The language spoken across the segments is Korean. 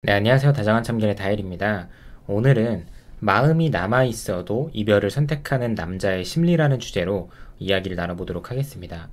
네, 안녕하세요. 다정한 참견의 다일입니다. 오늘은 마음이 남아있어도 이별을 선택하는 남자의 심리라는 주제로 이야기를 나눠보도록 하겠습니다.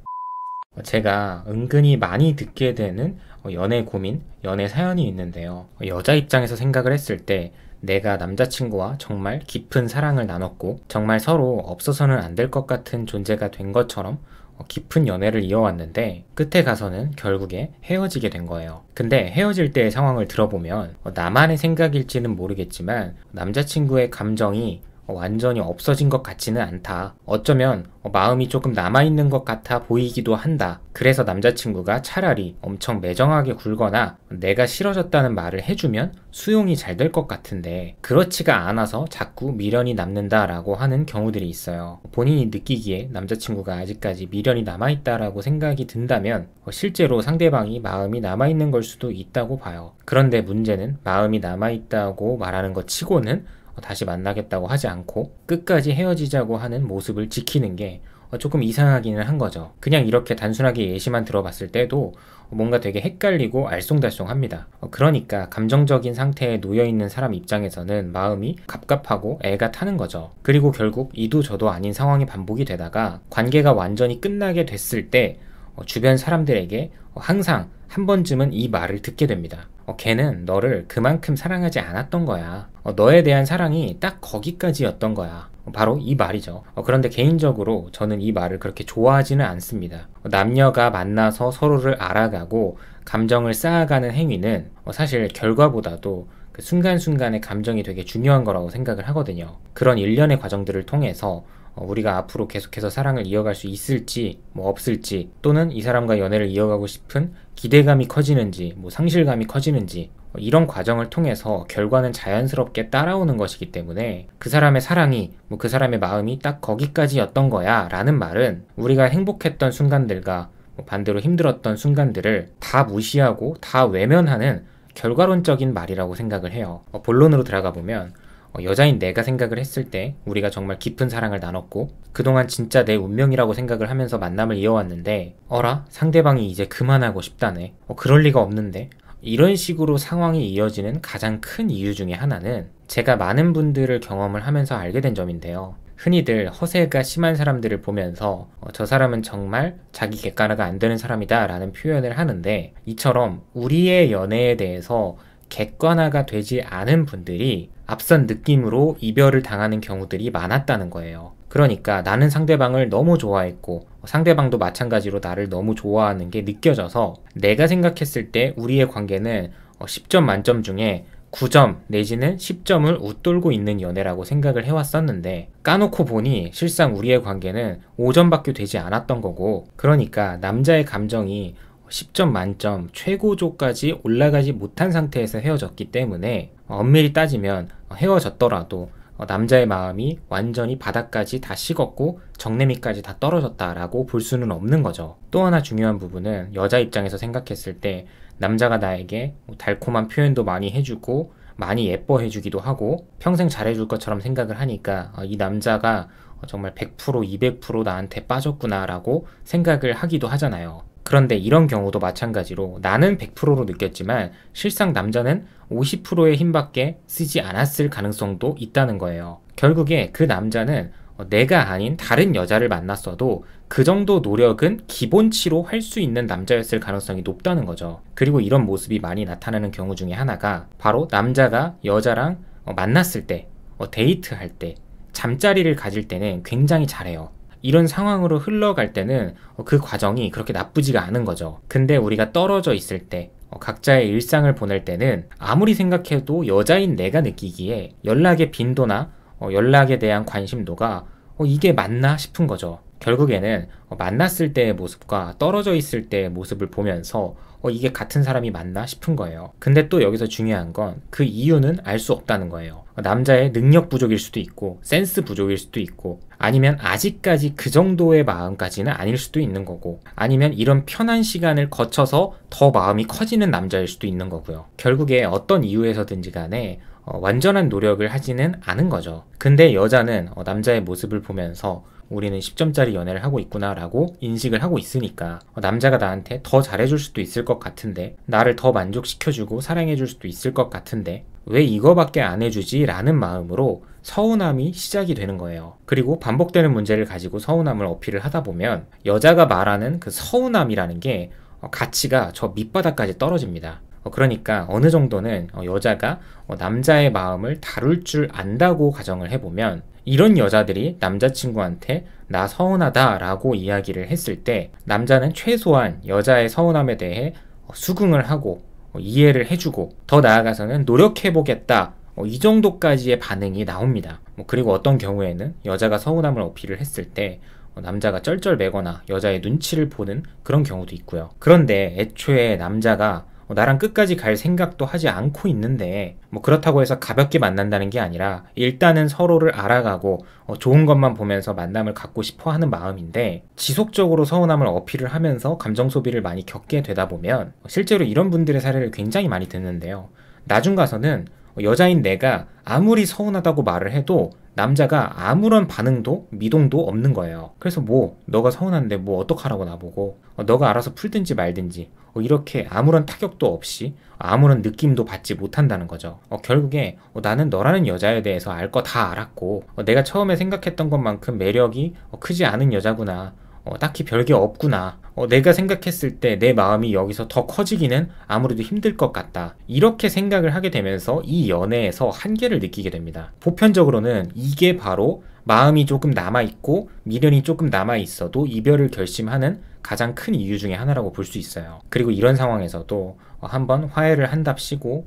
제가 은근히 많이 듣게 되는 연애 고민, 연애 사연이 있는데요. 여자 입장에서 생각을 했을 때 내가 남자친구와 정말 깊은 사랑을 나눴고 정말 서로 없어서는 안 될 것 같은 존재가 된 것처럼 깊은 연애를 이어왔는데 끝에 가서는 결국에 헤어지게 된 거예요. 근데 헤어질 때의 상황을 들어보면 나만의 생각일지는 모르겠지만 남자친구의 감정이 완전히 없어진 것 같지는 않다. 어쩌면 마음이 조금 남아있는 것 같아 보이기도 한다. 그래서 남자친구가 차라리 엄청 매정하게 굴거나 내가 싫어졌다는 말을 해주면 수용이 잘 될 것 같은데 그렇지가 않아서 자꾸 미련이 남는다라고 하는 경우들이 있어요. 본인이 느끼기에 남자친구가 아직까지 미련이 남아있다라고 생각이 든다면 실제로 상대방이 마음이 남아있는 걸 수도 있다고 봐요. 그런데 문제는 마음이 남아있다고 말하는 것 치고는 다시 만나겠다고 하지 않고 끝까지 헤어지자고 하는 모습을 지키는 게 조금 이상하기는 한 거죠. 그냥 이렇게 단순하게 예시만 들어봤을 때도 뭔가 되게 헷갈리고 알쏭달쏭합니다. 그러니까 감정적인 상태에 놓여있는 사람 입장에서는 마음이 갑갑하고 애가 타는 거죠. 그리고 결국 이도 저도 아닌 상황이 반복이 되다가 관계가 완전히 끝나게 됐을 때 주변 사람들에게 항상 한 번쯤은 이 말을 듣게 됩니다. 걔는 너를 그만큼 사랑하지 않았던 거야. 너에 대한 사랑이 딱 거기까지였던 거야. 바로 이 말이죠. 그런데 개인적으로 저는 이 말을 그렇게 좋아하지는 않습니다. 남녀가 만나서 서로를 알아가고 감정을 쌓아가는 행위는 사실 결과보다도 그 순간순간의 감정이 되게 중요한 거라고 생각을 하거든요. 그런 일련의 과정들을 통해서 우리가 앞으로 계속해서 사랑을 이어갈 수 있을지 없을지, 또는 이 사람과 연애를 이어가고 싶은 기대감이 커지는지 상실감이 커지는지, 이런 과정을 통해서 결과는 자연스럽게 따라오는 것이기 때문에 그 사람의 사랑이 그 사람의 마음이 딱 거기까지였던 거야 라는 말은 우리가 행복했던 순간들과 반대로 힘들었던 순간들을 다 무시하고 다 외면하는 결과론적인 말이라고 생각을 해요. 본론으로 들어가 보면 여자인 내가 생각을 했을 때 우리가 정말 깊은 사랑을 나눴고 그동안 진짜 내 운명이라고 생각을 하면서 만남을 이어왔는데 어라? 상대방이 이제 그만하고 싶다네. 그럴 리가 없는데. 이런 식으로 상황이 이어지는 가장 큰 이유 중에 하나는 제가 많은 분들을 경험을 하면서 알게 된 점인데요. 흔히들 허세가 심한 사람들을 보면서 저 사람은 정말 자기 객관화가 안 되는 사람이다 라는 표현을 하는데, 이처럼 우리의 연애에 대해서 객관화가 되지 않은 분들이 앞선 느낌으로 이별을 당하는 경우들이 많았다는 거예요. 그러니까 나는 상대방을 너무 좋아했고 상대방도 마찬가지로 나를 너무 좋아하는 게 느껴져서 내가 생각했을 때 우리의 관계는 10점 만점 중에 9점 내지는 10점을 웃돌고 있는 연애라고 생각을 해왔었는데 까놓고 보니 실상 우리의 관계는 5점밖에 되지 않았던 거고, 그러니까 남자의 감정이 10점 만점 최고조까지 올라가지 못한 상태에서 헤어졌기 때문에 엄밀히 따지면 헤어졌더라도 남자의 마음이 완전히 바닥까지 다 식었고 정내미까지 다 떨어졌다라고 볼 수는 없는 거죠. 또 하나 중요한 부분은 여자 입장에서 생각했을 때 남자가 나에게 달콤한 표현도 많이 해주고 많이 예뻐해주기도 하고 평생 잘해줄 것처럼 생각을 하니까 이 남자가 정말 100% 200% 나한테 빠졌구나라고 생각을 하기도 하잖아요. 그런데 이런 경우도 마찬가지로 나는 100%로 느꼈지만 실상 남자는 50%의 힘밖에 쓰지 않았을 가능성도 있다는 거예요. 결국에 그 남자는 내가 아닌 다른 여자를 만났어도 그 정도 노력은 기본치로 할 수 있는 남자였을 가능성이 높다는 거죠. 그리고 이런 모습이 많이 나타나는 경우 중에 하나가 바로 남자가 여자랑 만났을 때, 데이트할 때, 잠자리를 가질 때는 굉장히 잘해요. 이런 상황으로 흘러갈 때는 그 과정이 그렇게 나쁘지가 않은 거죠. 근데 우리가 떨어져 있을 때, 각자의 일상을 보낼 때는 아무리 생각해도 여자인 내가 느끼기에 연락의 빈도나 연락에 대한 관심도가 이게 맞나 싶은 거죠. 결국에는 만났을 때의 모습과 떨어져 있을 때의 모습을 보면서 이게 같은 사람이 맞나 싶은 거예요. 근데 또 여기서 중요한 건 그 이유는 알 수 없다는 거예요. 남자의 능력 부족일 수도 있고 센스 부족일 수도 있고, 아니면 아직까지 그 정도의 마음까지는 아닐 수도 있는 거고, 아니면 이런 편한 시간을 거쳐서 더 마음이 커지는 남자일 수도 있는 거고요. 결국에 어떤 이유에서든지 간에 완전한 노력을 하지는 않은 거죠. 근데 여자는 남자의 모습을 보면서 우리는 10점짜리 연애를 하고 있구나 라고 인식을 하고 있으니까 남자가 나한테 더 잘해줄 수도 있을 것 같은데, 나를 더 만족시켜주고 사랑해줄 수도 있을 것 같은데 왜 이거밖에 안 해주지? 라는 마음으로 서운함이 시작이 되는 거예요. 그리고 반복되는 문제를 가지고 서운함을 어필을 하다 보면 여자가 말하는 그 서운함이라는 게 가치가 저 밑바닥까지 떨어집니다. 그러니까 어느 정도는 여자가 남자의 마음을 다룰 줄 안다고 가정을 해보면, 이런 여자들이 남자친구한테 나 서운하다 라고 이야기를 했을 때 남자는 최소한 여자의 서운함에 대해 수긍을 하고 이해를 해주고 더 나아가서는 노력해보겠다, 이 정도까지의 반응이 나옵니다. 그리고 어떤 경우에는 여자가 서운함을 어필을 했을 때 남자가 쩔쩔매거나 여자의 눈치를 보는 그런 경우도 있고요. 그런데 애초에 남자가 나랑 끝까지 갈 생각도 하지 않고 있는데 그렇다고 해서 가볍게 만난다는 게 아니라 일단은 서로를 알아가고 좋은 것만 보면서 만남을 갖고 싶어 하는 마음인데, 지속적으로 서운함을 어필을 하면서 감정 소비를 많이 겪게 되다 보면 실제로 이런 분들의 사례를 굉장히 많이 듣는데요. 나중 가서는 여자인 내가 아무리 서운하다고 말을 해도 남자가 아무런 반응도 미동도 없는 거예요. 그래서 너가 서운한데 어떡하라고 나보고, 너가 알아서 풀든지 말든지, 이렇게 아무런 타격도 없이 아무런 느낌도 받지 못한다는 거죠. 결국에 나는 너라는 여자에 대해서 알 거 다 알았고 내가 처음에 생각했던 것만큼 매력이 크지 않은 여자구나, 딱히 별게 없구나, 내가 생각했을 때 내 마음이 여기서 더 커지기는 아무래도 힘들 것 같다, 이렇게 생각을 하게 되면서 이 연애에서 한계를 느끼게 됩니다. 보편적으로는 이게 바로 마음이 조금 남아있고 미련이 조금 남아있어도 이별을 결심하는 가장 큰 이유 중에 하나라고 볼 수 있어요. 그리고 이런 상황에서도 한번 화해를 한답시고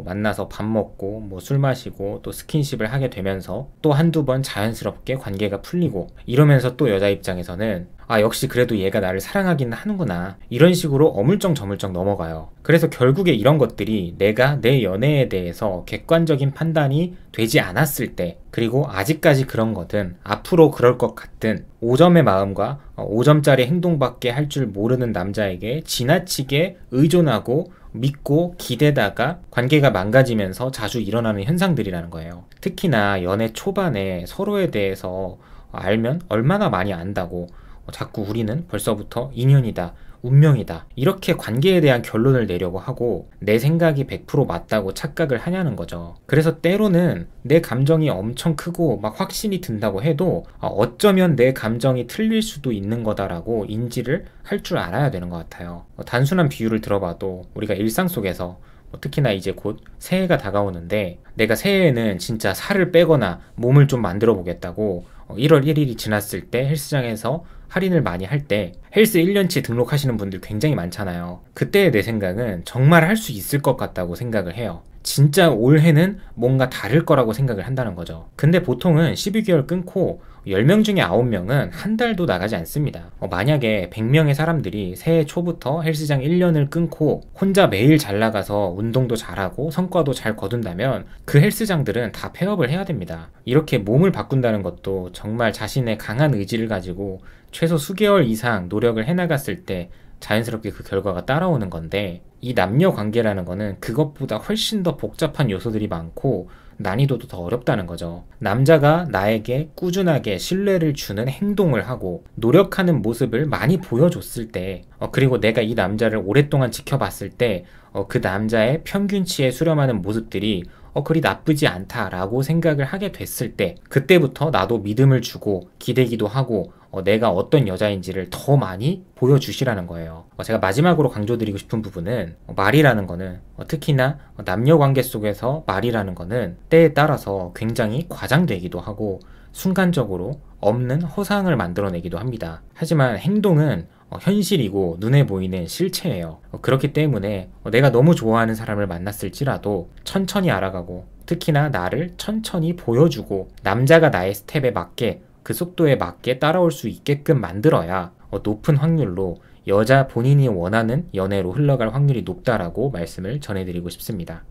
만나서 밥 먹고 술 마시고 또 스킨십을 하게 되면서 또 한두 번 자연스럽게 관계가 풀리고 이러면서 또 여자 입장에서는 역시 그래도 얘가 나를 사랑하긴 하는구나, 이런 식으로 어물쩡저물쩡 넘어가요. 그래서 결국에 이런 것들이 내가 내 연애에 대해서 객관적인 판단이 되지 않았을 때, 그리고 아직까지 그런 거든 앞으로 그럴 것 같든 5점의 마음과 5점짜리 행동밖에 할 줄 모르는 남자에게 지나치게 의존하고 믿고 기대다가 관계가 망가지면서 자주 일어나는 현상들이라는 거예요. 특히나 연애 초반에 서로에 대해서 알면 얼마나 많이 안다고 자꾸 우리는 벌써부터 인연이다, 운명이다, 이렇게 관계에 대한 결론을 내려고 하고 내 생각이 100% 맞다고 착각을 하냐는 거죠. 그래서 때로는 내 감정이 엄청 크고 확신이 든다고 해도 어쩌면 내 감정이 틀릴 수도 있는 거다라고 인지를 할 줄 알아야 되는 것 같아요. 단순한 비유를 들어봐도 우리가 일상 속에서 특히나 이제 곧 새해가 다가오는데, 내가 새해에는 진짜 살을 빼거나 몸을 좀 만들어 보겠다고 1월 1일이 지났을 때 헬스장에서 할인을 많이 할 때 헬스 1년치 등록하시는 분들 굉장히 많잖아요. 그때의 내 생각은 정말 할 수 있을 것 같다고 생각을 해요. 진짜 올해는 뭔가 다를 거라고 생각을 한다는 거죠. 근데 보통은 12개월 끊고 10명 중에 9명은 한 달도 나가지 않습니다. 만약에 100명의 사람들이 새해 초부터 헬스장 1년을 끊고 혼자 매일 잘 나가서 운동도 잘하고 성과도 잘 거둔다면 그 헬스장들은 다 폐업을 해야 됩니다. 이렇게 몸을 바꾼다는 것도 정말 자신의 강한 의지를 가지고 최소 수개월 이상 노력을 해나갔을 때 자연스럽게 그 결과가 따라오는 건데, 이 남녀 관계라는 거는 그것보다 훨씬 더 복잡한 요소들이 많고 난이도도 더 어렵다는 거죠. 남자가 나에게 꾸준하게 신뢰를 주는 행동을 하고 노력하는 모습을 많이 보여줬을 때, 그리고 내가 이 남자를 오랫동안 지켜봤을 때 그 남자의 평균치에 수렴하는 모습들이 그리 나쁘지 않다라고 생각을 하게 됐을 때, 그때부터 나도 믿음을 주고 기대기도 하고 내가 어떤 여자인지를 더 많이 보여주시라는 거예요. 제가 마지막으로 강조드리고 싶은 부분은 말이라는 거는 특히나 남녀 관계 속에서 말이라는 거는 때에 따라서 굉장히 과장되기도 하고 순간적으로 없는 허상을 만들어내기도 합니다. 하지만 행동은 현실이고 눈에 보이는 실체예요. 그렇기 때문에 내가 너무 좋아하는 사람을 만났을지라도 천천히 알아가고 특히나 나를 천천히 보여주고 남자가 나의 스텝에 맞게 그 속도에 맞게 따라올 수 있게끔 만들어야 높은 확률로 여자 본인이 원하는 연애로 흘러갈 확률이 높다라고 말씀을 전해드리고 싶습니다.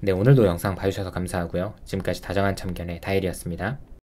네, 오늘도 영상 봐주셔서 감사하고요. 지금까지 다정한 참견의 다일이었습니다.